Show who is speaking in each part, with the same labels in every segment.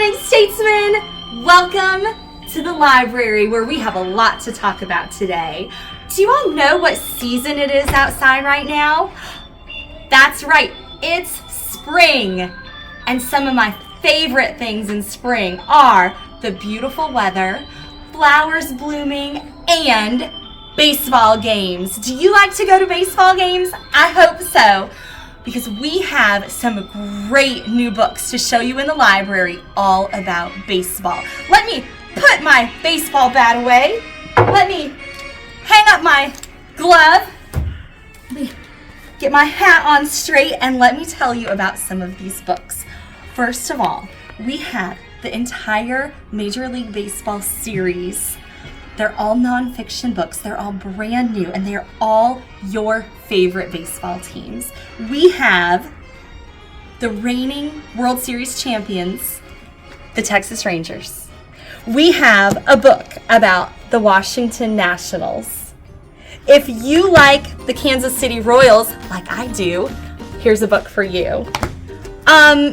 Speaker 1: United Statesmen! Welcome to the library where we have a lot to talk about today. Do you all know what season it is outside right now? That's right, it's spring. And some of my favorite things in spring are the beautiful weather, flowers blooming, and baseball games. Do you like to go to baseball games? I hope so, because we have some great new books to show you in the library all about baseball. Let me put my baseball bat away. Let me hang up my glove. Let me get my hat on straight, and let me tell you about some of these books. First of all, we have the entire Major League Baseball series. They're all nonfiction books. They're all brand new, and they're all your favorite baseball teams. We have the reigning World Series champions, the Texas Rangers. We have a book about the Washington Nationals. If you like the Kansas City Royals, like I do, here's a book for you.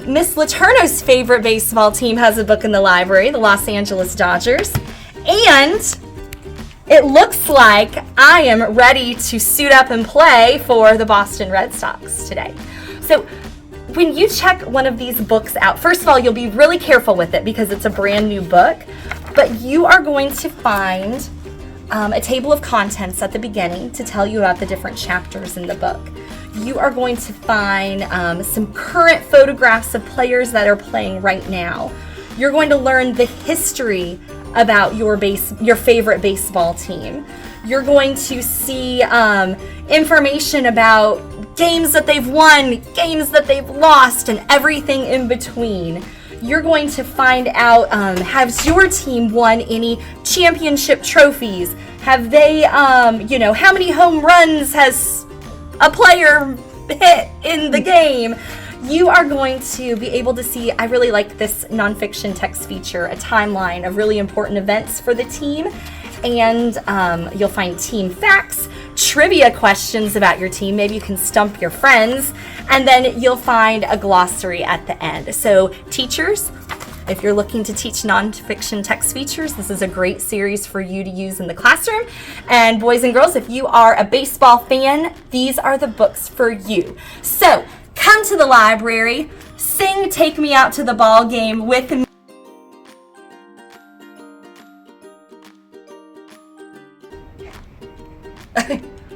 Speaker 1: Miss Letourneau's favorite baseball team has a book in the library, the Los Angeles Dodgers. And it looks like I am ready to suit up and play for the Boston Red Sox today. So when you check one of these books out, first of all, you'll be really careful with it because it's a brand new book, but you are going to find a table of contents at the beginning to tell you about the different chapters in the book. You are going to find some current photographs of players that are playing right now. You're going to learn the history about your favorite baseball team. You're going to see information about games that they've won, games that they've lost, and everything in between. You're going to find out, has your team won any championship trophies? Have they, how many home runs has a player hit in the game? You are going to be able to see, I really like this nonfiction text feature, a timeline of really important events for the team. And you'll find team facts, trivia questions about your team. Maybe you can stump your friends. And then you'll find a glossary at the end. So teachers, if you're looking to teach nonfiction text features, this is a great series for you to use in the classroom. And boys and girls, if you are a baseball fan, these are the books for you. So come to the library, sing Take Me Out to the Ball Game with me.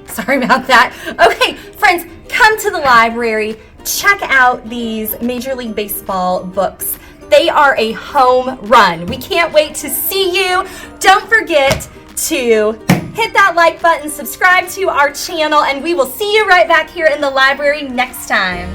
Speaker 1: Sorry about that. Okay, friends, come to the library. Check out these Major League Baseball books. They are a home run. We can't wait to see you. Don't forget to hit that like button, subscribe to our channel, and we will see you right back here in the library next time.